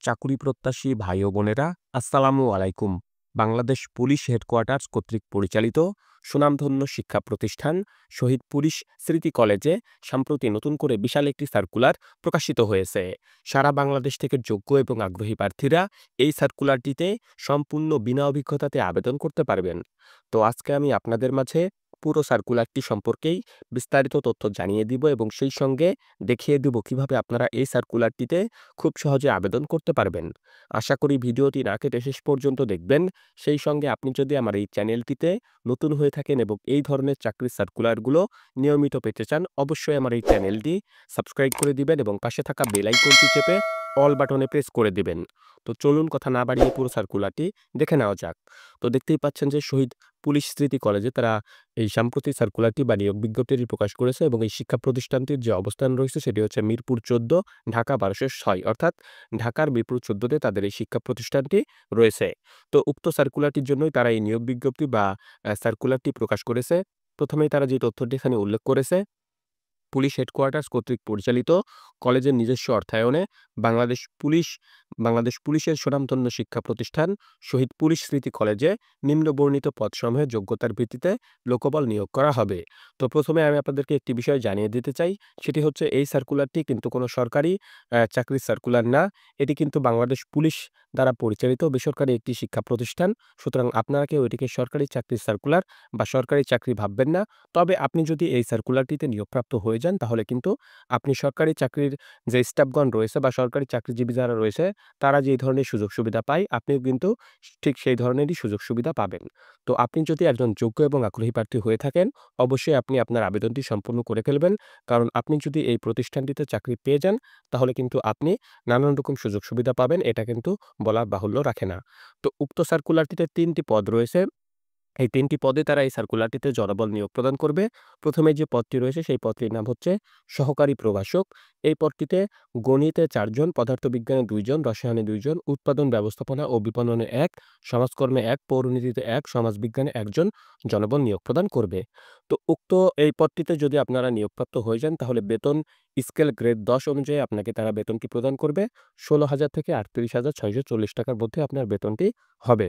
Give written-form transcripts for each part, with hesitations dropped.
চাকুরি প্রত্যাশী ভাই ও বোনেরা, আসসালামু আলাইকুম। বাংলাদেশ পুলিশ হেডকোয়ার্টার্স কর্তৃক পরিচালিত সুনামধন্য শিক্ষা প্রতিষ্ঠান শহীদ পুলিশ স্মৃতি কলেজে সম্প্রতি নতুন করে বিশাল একটি সার্কুলার প্রকাশিত হয়েছে। সারা বাংলাদেশ থেকে যোগ্য এবং আগ্রহী প্রার্থীরা এই সার্কুলারটিতে সম্পূর্ণ বিনা অভিজ্ঞতাতে আবেদন করতে পারবেন। তো আজকে আমি আপনাদের মাঝে পুরো সার্কুলারটি সম্পর্কেই বিস্তারিত তথ্য জানিয়ে দিব এবং সেই সঙ্গে দেখিয়ে দিব কিভাবে আপনারা এই সার্কুলারটিতে খুব সহজে আবেদন করতে পারবেন। আশা করি ভিডিওটি না কেটে শেষ পর্যন্ত দেখবেন। সেই সঙ্গে আপনি যদি আমার এই চ্যানেলটিতে নতুন হয়ে থাকেন এবং এই ধরনের চাকরির সার্কুলারগুলো নিয়মিত পেতে চান, অবশ্যই আমার এই চ্যানেলটি সাবস্ক্রাইব করে দিবেন এবং পাশে থাকা বেল আইকনটি চেপে অল বাটনে প্রেস করে দিবেন। তো চলুন কথা না বাড়িয়ে পুরো সার্কুলারটি দেখে নেওয়া যাক। তো দেখতেই পাচ্ছেন যে শহীদ পুলিশ স্মৃতি কলেজে তারা এই সাম্প্রতি সার্কুলারটি বা নিয়োগ বিজ্ঞপ্তিটি প্রকাশ করেছে এবং এই শিক্ষা প্রতিষ্ঠানটির যে অবস্থান রয়েছে সেটি হচ্ছে মিরপুর ১৪, ঢাকা ১২০৬, অর্থাৎ ঢাকার মিরপুর ১৪তে তাদের এই শিক্ষা প্রতিষ্ঠানটি রয়েছে। তো উক্ত সার্কুলারটির জন্যই তারা এই নিয়োগ বিজ্ঞপ্তি বা সার্কুলারটি প্রকাশ করেছে। প্রথমেই তারা যে তথ্যটি এখানে উল্লেখ করেছে, পুলিশ হেডকোয়ার্টার্স কর্তৃক পরিচালিত কলেজের নিজস্ব অর্থায়নে বাংলাদেশ পুলিশ বাংলাদেশ পুলিশের স্বনামধন্য শিক্ষা প্রতিষ্ঠান শহীদ পুলিশ স্মৃতি কলেজে নিম্নবর্ণিত পদসমূহে যোগ্যতার ভিত্তিতে লোকবল নিয়োগ করা হবে। তো প্রথমে আমি আপনাদেরকে একটি বিষয় জানিয়ে দিতে চাই, সেটি হচ্ছে এই সার্কুলারটি কিন্তু কোনো সরকারি চাকরির সার্কুলার না। এটি কিন্তু বাংলাদেশ পুলিশ দ্বারা পরিচালিত বেসরকারি একটি শিক্ষা প্রতিষ্ঠান। সুতরাং আপনারা কেউ এটিকে সরকারি চাকরির সার্কুলার বা সরকারি চাকরি ভাববেন না। তবে আপনি যদি এই সার্কুলারটিতে নিয়োগপ্রাপ্ত হয়ে যান তাহলে কিন্তু আপনি সরকারি চাকরির যে স্টাফগণ রয়েছে বা সরকারি চাকরিজীবী যারা রয়েছে তারা যে ধরনের সুযোগ সুবিধা পায় আপনিও কিন্তু ঠিক সেই ধরনেরই সুযোগ সুবিধা পাবেন। তো আপনি যদি একজন যোগ্য এবং আগ্রহী প্রার্থী হয়ে থাকেন, অবশ্যই আপনি আপনার আবেদনটি সম্পূর্ণ করে ফেলবেন। কারণ আপনি যদি এই প্রতিষ্ঠানটিতে চাকরি পেয়ে যান তাহলে কিন্তু আপনি নানান রকম সুযোগ সুবিধা পাবেন, এটা কিন্তু বলা বাহুল্য রাখে না। তো উক্ত সার্কুলারটিতে ৩টি পদ রয়েছে। এই ৩টি পদে তারা এই সার্কুলারটিতে জনবল নিয়োগ প্রদান করবে। প্রথমে যে পদটি রয়েছে সেই পদটির নাম হচ্ছে সহকারী প্রভাষক। এই পদটিতে গণিতে ৪ জন, পদার্থবিজ্ঞানে ২ জন, রসায়নে ২ জন, উৎপাদন ব্যবস্থাপনা ও বিপণনে ১, সমাজকর্মে ১, পৌরনীতিতে ১, সমাজবিজ্ঞানে ১ জন জনবল নিয়োগ প্রদান করবে। তো উক্ত এই পদটিতে যদি আপনারা নিয়োগপ্রাপ্ত হয়ে যান তাহলে বেতন স্কেল গ্রেড ১০ অনুযায়ী আপনাকে তারা বেতনটি প্রদান করবে। ১৬,০০০ থেকে ৩৮,৬৪০ টাকার মধ্যে আপনার বেতনটি হবে।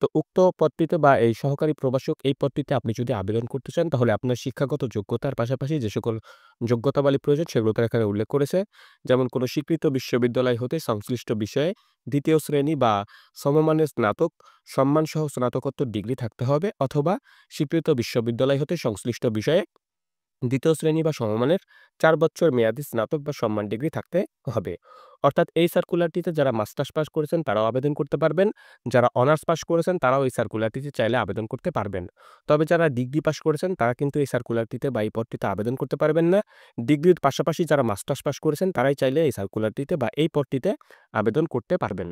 তো উক্ত পদটিতে বা এই সহকারী প্রভাষক এই পদটিতে আপনি যদি আবেদন করতে চান তাহলে আপনার শিক্ষাগত যোগ্যতার পাশাপাশি যে সকল যোগ্যতাবলী প্রয়োজন সেগুলো তারা এখানে উল্লেখ করেছে। যেমন কোনো স্বীকৃত বিশ্ববিদ্যালয় হতে সংশ্লিষ্ট বিষয়ে ২য় শ্রেণী বা সমমানের স্নাতক সম্মানসহ স্নাতকোত্তর ডিগ্রি থাকতে হবে, অথবা স্বীকৃত বিশ্ববিদ্যালয় হতে সংশ্লিষ্ট বিষয়ে ২য় শ্রেণী বা সমমানের ৪ বছর মেয়াদী স্নাতক বা সম্মান ডিগ্রি থাকতে হবে। অর্থাৎ এই সার্কুলারটিতে যারা মাস্টার্স পাস করেছেন তারাও আবেদন করতে পারবেন। যারা অনার্স পাস করেছেন তারাও এই সার্কুলারটিতে চাইলে আবেদন করতে পারবেন। তবে যারা ডিগ্রি পাস করেছেন তারা কিন্তু এই সার্কুলারটিতে বা এই পদটিতে আবেদন করতে পারবেন না। ডিগ্রির পাশাপাশি যারা মাস্টার্স পাস করেছেন তারাই চাইলে এই সার্কুলারটিতে বা এই পদটিতে আবেদন করতে পারবেন।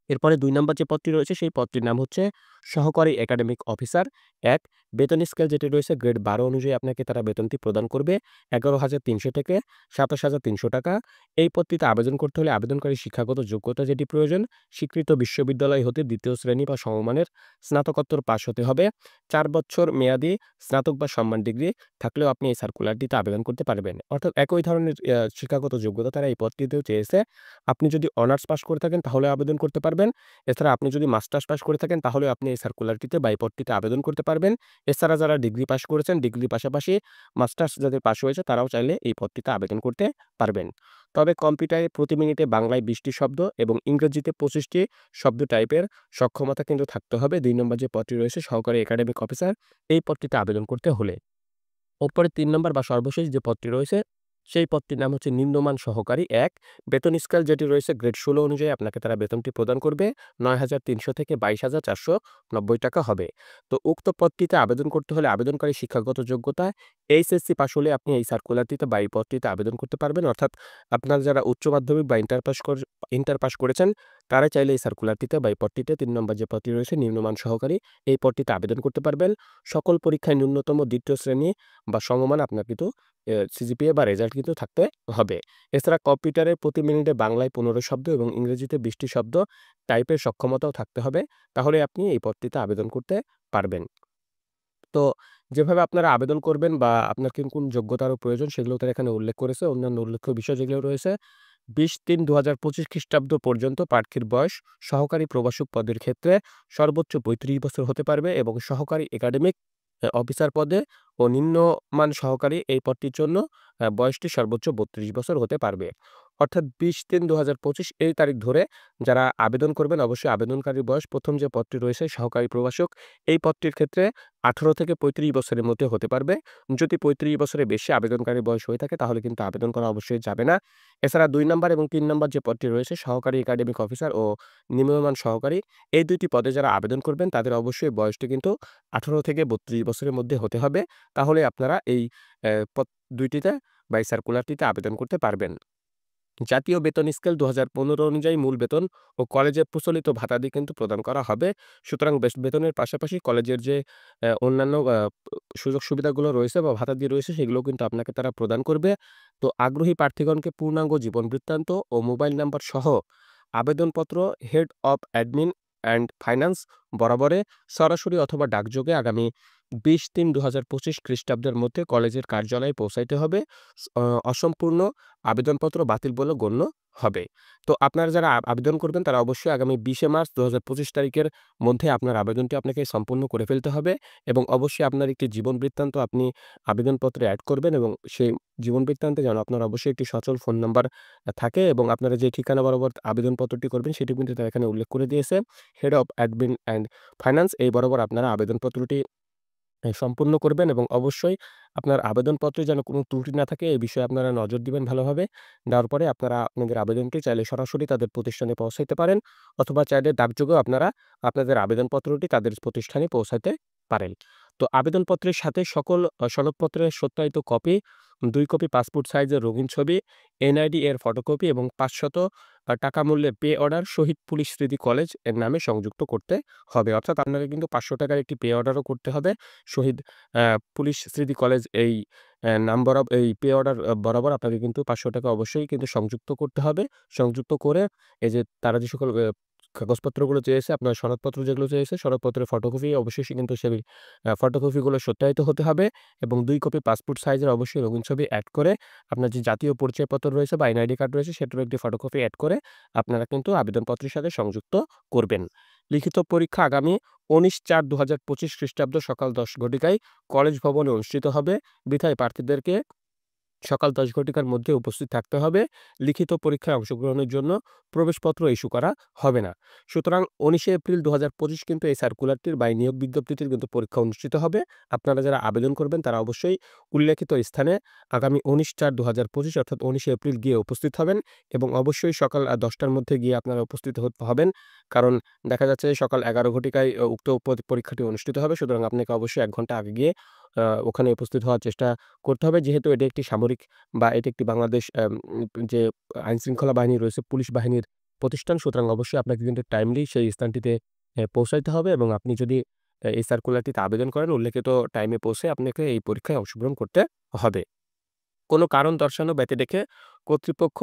এরপরে ২ নম্বর যে পদটি রয়েছে সেই পদটির নাম হচ্ছে সহকারী একাডেমিক অফিসার ১। বেতন স্কেল যেটি রয়েছে গ্রেড ১২ অনুযায়ী আপনাকে তারা বেতনটি প্রদান করবে ১১,৩০০ থেকে ২৭,৩০০ টাকা। এই পদটিতে আবেদন করতে হলে আবেদনকারী শিক্ষাগত যোগ্যতা যেটি প্রয়োজন, স্বীকৃত বিশ্ববিদ্যালয় হতে ২য় শ্রেণী বা সমমানের স্নাতকোত্তর পাস হতে হবে। ৪ বছর মেয়াদী স্নাতক বা সম্মান ডিগ্রি থাকলেও আপনি এই সার্কুলারটিতে আবেদন করতে পারবেন। অর্থাৎ একই ধরনের শিক্ষাগত যোগ্যতা তারা এই পদটিতেও চেয়েছে। আপনি যদি অনার্স পাস করে থাকেন তাহলেও আবেদন করতে পারবেন। এছাড়া আপনি যদি মাস্টার্স পাস করে থাকেন তাহলেও আপনি এই সার্কুলারটিতে বা এই পদটিতে আবেদন করতে পারবেন। এছাড়া যারা ডিগ্রি পাস করেছেন, ডিগ্রির পাশাপাশি মাস্টার্স যাদের পাস হয়েছে তারাও চাইলে এই পদটিতে আবেদন করতে পারবেন। তবে কম্পিউটারে প্রতি মিনিটে বাংলায় ২০টি শব্দ এবং ইংরেজিতে ২৫টি শব্দ টাইপের সক্ষমতা কিন্তু থাকতে হবে ২ নম্বর যে পদটি রয়েছে সহকারী একাডেমিক অফিসার, এই পদটিতে আবেদন করতে হলে। ওপরে ৩ নম্বর বা সর্বশেষ যে পদটি রয়েছে, সেই পদটির নাম হচ্ছে নিম্নমান সহকারী ১। বেতন স্কেল যেটি রয়েছে গ্রেড ১৬ অনুযায়ী আপনাকে তারা বেতনটি প্রদান করবে ৯,৩০০ থেকে ২২,৪৯০ টাকা হবে। তো উক্ত পদটিতে আবেদন করতে হলে আবেদনকারী শিক্ষাগত যোগ্যতা এইচএসসি পাস হলে আপনি এই সার্কুলারটিতে বা এই পদটিতে আবেদন করতে পারবেন। অর্থাৎ আপনার যারা উচ্চ মাধ্যমিক বা ইন্টার পাস করেছেন তারা চাইলে এই সার্কুলারটিতে বা এই পদটিতে ৩ নম্বর যে পদটি রয়েছে নিম্নমান সহকারী এই পদটিতে আবেদন করতে পারবেন। সকল পরীক্ষায় ন্যূনতম ২য় শ্রেণী বা সমমান আপনার কিন্তু সিজিপিএ বা রেজাল্ট কিন্তু থাকতে হবে। এছাড়া কম্পিউটারে প্রতি মিনিটে বাংলায় ১৫ শব্দ এবং ইংরেজিতে ২০টি শব্দ টাইপের সক্ষমতাও থাকতে হবে। তাহলে আপনি এই পদটিতে আবেদন করতে পারবেন। তো যেভাবে আপনারা আবেদন করবেন বা আপনার কোন যোগ্যতারও প্রয়োজন সেগুলো তারা এখানে উল্লেখ করেছে। অন্যান্য উল্লেখ্য বিষয় যেগুলো রয়েছে 20/3/2025 খ্রিস্টাব্দ পর্যন্ত প্রার্থীর বয়স সহকারী প্রভাষক পদের ক্ষেত্রে সর্বোচ্চ 35 বছর হতে পারবে এবং সহকারী একাডেমিক অফিসার পদে ও নিম্নমান সহকারী এই পদটির জন্য বয়সটি সর্বোচ্চ 32 বছর হতে পারবে। অর্থাৎ 20/3/2025 এই তারিখ ধরে যারা আবেদন করবেন অবশ্যই আবেদনকারীর বয়স ১ম যে পদটি রয়েছে সহকারী প্রভাষক এই পদটির ক্ষেত্রে 18 থেকে 35 বছরের মধ্যে হতে পারবে। যদি 35 বছরের বেশি আবেদনকারীর বয়স হয়ে থাকে তাহলে কিন্তু আবেদন করা অবশ্যই যাবে না। এছাড়া ২ নাম্বার এবং ৩ নাম্বার যে পদটি রয়েছে সহকারী একাডেমিক অফিসার ও নিম্নমান সহকারী এই ২ টি পদে যারা আবেদন করবেন তাদের অবশ্যই বয়সটি কিন্তু 18 থেকে 32 বছরের মধ্যে হতে হবে। তাহলে আপনারা এই পদ ২ টিতে বা এই সার্কুলারটিতে আবেদন করতে পারবেন। জাতীয় বেতন স্কেল ২০১৫ অনুযায়ী মূল বেতন ও কলেজের প্রচলিত ভাতাদি কিন্তু প্রদান করা হবে। সুতরাং বেতনের পাশাপাশি কলেজের যে অন্যান্য সুযোগ সুবিধাগুলো রয়েছে বা ভাতাদি রয়েছে সেগুলোও কিন্তু আপনাকে তারা প্রদান করবে। তো আগ্রহী প্রার্থীগণকে পূর্ণাঙ্গ জীবন বৃত্তান্ত ও মোবাইল নাম্বার সহ আবেদনপত্র head of admin and finance বরাবরে সরাসরি অথবা ডাকযোগে আগামী 20/3/2025 খ্রিস্টাব্দের মধ্যে কলেজের কার্যালয়ে পৌঁছাইতে হবে। অসম্পূর্ণ আবেদনপত্র বাতিল বলে গণ্য হবে। তো আপনারা যারা আবেদন করবেন তারা অবশ্যই আগামী 20শে মার্চ ২০২৫ তারিখের মধ্যে আপনার আবেদনটি আপনাকে সম্পূর্ণ করে ফেলতে হবে এবং অবশ্যই আপনার একটি জীবন বৃত্তান্ত আপনি আবেদনপত্রে এড করবেন এবং সেই জীবন বৃত্তান্তে যেন আপনার অবশ্যই একটি সচল ফোন নাম্বার থাকে এবং আপনারা যে ঠিকানা বরাবর আবেদনপত্রটি করবেন সেটি কিন্তু তারা এখানে উল্লেখ করে দিয়েছে। Head of admin and finance এই বরাবর আপনারা আবেদনপত্রটি সম্পূর্ণ করবেন এবং অবশ্যই আপনার আবেদনপত্রে যেন কোনো ত্রুটি না থাকে এই বিষয়ে আপনারা নজর দিবেন ভালোভাবে। দেওয়ার পরে আপনারা আপনাদের আবেদনটি চাইলে সরাসরি তাদের প্রতিষ্ঠানে পৌঁছাইতে পারেন অথবা চাইলে ডাকযোগেও আপনারা আপনাদের আবেদনপত্রটি তাদের প্রতিষ্ঠানে পৌঁছাতে পারেন। তো আবেদনপত্রের সাথে সকল সনদপত্রের সত্যায়িত কপি, ২ কপি পাসপোর্ট সাইজের রঙিন ছবি, এনআইডি এর ফটোকপি এবং ৫০০ টাকা মূল্যের পে অর্ডার শহীদ পুলিশ স্মৃতি কলেজ এর নামে সংযুক্ত করতে হবে। অর্থাৎ আপনাকে কিন্তু ৳৫০০ র একটি পে অর্ডারও করতে হবে। শহীদ আ পুলিশ স্মৃতি কলেজ এই নাম এই পে অর্ডার বরাবর আপনাকে কিন্তু ৳৫০০ অবশ্যই কিন্তু সংযুক্ত করতে হবে। সংযুক্ত করে এই যে তারা যে সকল কাগজপত্রগুলো চেয়েছে, আপনার সনদপত্র যেগুলো চেয়েছে, সনদপত্রের ফটোকপি অবশ্যই কিন্তু সেই ফটোকপিগুলো সত্যায়িত হতে হবে এবং ২ কপি পাসপোর্ট সাইজের অবশ্যই রঙিন ছবি এড করে আপনার যে জাতীয় পরিচয়পত্র রয়েছে বা এনআইডি কার্ড রয়েছে সেটারও একটি ফটোকপি এড করে আপনারা কিন্তু আবেদনপত্রের সাথে সংযুক্ত করবেন। লিখিত পরীক্ষা আগামী ১৯/৪/২০২৫ খ্রিস্টাব্দ সকাল ১০ ঘটিকায় কলেজ ভবনে অনুষ্ঠিত হবে। বিধায় প্রার্থীদেরকে সকাল ১০ ঘটিকার মধ্যে উপস্থিত থাকতে হবে। লিখিত পরীক্ষায় অংশগ্রহণের জন্য প্রবেশপত্র ইস্যু করা হবে না। সুতরাং ১৯শে এপ্রিল ২০২৫ কিন্তু এই সার্কুলারটির বা এই নিয়োগ বিজ্ঞপ্তিটির কিন্তু পরীক্ষা অনুষ্ঠিত হবে। আপনারা যারা আবেদন করবেন তারা অবশ্যই উল্লেখিত স্থানে আগামী ১৯/৪/২০২৫ অর্থাৎ ১৯শে এপ্রিল গিয়ে উপস্থিত হবেন এবং অবশ্যই সকাল ১০ টার মধ্যে গিয়ে আপনারা উপস্থিত হবেন। কারণ দেখা যাচ্ছে সকাল ১১ ঘটিকায় উক্ত পরীক্ষাটি অনুষ্ঠিত হবে। সুতরাং আপনাকে অবশ্যই ১ ঘন্টা আগে গিয়ে ওখানে উপস্থিত হওয়ার চেষ্টা করতে হবে। যেহেতু এটি একটি সামরিক বা এটি একটি বাংলাদেশ যে আইনশৃঙ্খলা বাহিনী রয়েছে, পুলিশ বাহিনীর প্রতিষ্ঠান। সুতরাং অবশ্যই আপনাকে কিন্তু টাইমলি সেই স্থানটিতে পৌঁছাইতে হবে এবং আপনি যদি এই সার্কুলারটিতে আবেদন করেন উল্লেখিত টাইমে পৌঁছে আপনাকে এই পরীক্ষায় অংশগ্রহণ করতে হবে। কোনো কারণ দর্শানো ব্যতি রেখে কর্তৃপক্ষ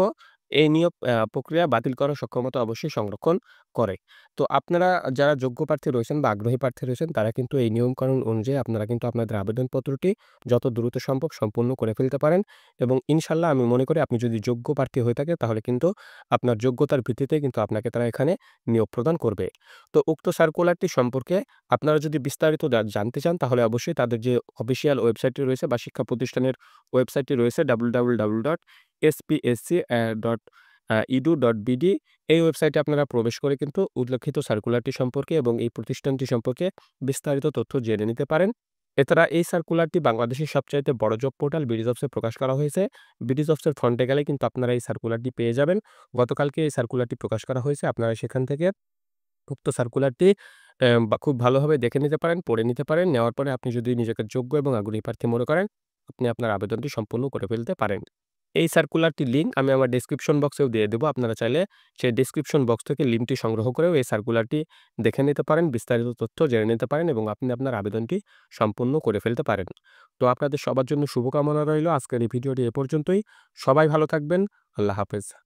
এই নিয়োগ প্রক্রিয়া বাতিল করার সক্ষমতা অবশ্যই সংরক্ষণ করে। তো আপনারা যারা যোগ্য প্রার্থী রয়েছেন বা আগ্রহী প্রার্থী রয়েছেন তারা কিন্তু এই নিয়মকানুন অনুযায়ী আপনারা কিন্তু আপনাদের আবেদনপত্রটি যত দ্রুত সম্ভব সম্পূর্ণ করে ফেলতে পারেন এবং ইনশাআল্লাহ আমি মনে করি আপনি যদি যোগ্য প্রার্থী হয়ে থাকেন তাহলে কিন্তু আপনার যোগ্যতার ভিত্তিতে কিন্তু আপনাকে তারা এখানে নিয়োগ প্রদান করবে। তো উক্ত সার্কুলারটি সম্পর্কে আপনারা যদি বিস্তারিত জানতে চান তাহলে অবশ্যই তাদের যে অফিসিয়াল ওয়েবসাইটটি রয়েছে বা শিক্ষা প্রতিষ্ঠানের ওয়েবসাইটটি রয়েছে www.spsc.edu.bd এই ওয়েবসাইটে আপনারা প্রবেশ করে কিন্তু উল্লেখিত সার্কুলারটি সম্পর্কে এবং এই প্রতিষ্ঠানটি সম্পর্কে বিস্তারিত তথ্য জেনে নিতে পারেন। এছাড়া এই সার্কুলারটি বাংলাদেশের সবচাইতে বড় জব পোর্টাল বিডিজবসে প্রকাশ করা হয়েছে। বিডিজবসের ফ্রন্টে গেলে কিন্তু আপনারা এই সার্কুলারটি পেয়ে যাবেন। গতকালকে এই সার্কুলারটি প্রকাশ করা হয়েছে। আপনারা সেখান থেকে উক্ত সার্কুলারটি বা খুব ভালোভাবে দেখে নিতে পারেন, পড়ে নিতে পারেন। নেওয়ার পরে আপনি যদি নিজেকে যোগ্য এবং আগ্রহী প্রার্থী মনে করেন, আপনি আপনার আবেদনটি সম্পূর্ণ করে ফেলতে পারেন। এই সার্কুলারটির লিঙ্ক আমি আমার ডেসক্রিপশন বক্সেও দিয়ে দেব। আপনারা চাইলে সেই ডেসক্রিপশন বক্স থেকে লিঙ্কটি সংগ্রহ করেও এই সার্কুলারটি দেখে নিতে পারেন, বিস্তারিত তথ্য জেনে নিতে পারেন এবং আপনি আপনার আবেদনটি সম্পূর্ণ করে ফেলতে পারেন। তো আপনাদের সবার জন্য শুভকামনা রইলো। আজকের এই ভিডিওটি এ পর্যন্তই। সবাই ভালো থাকবেন। আল্লাহ হাফেজ।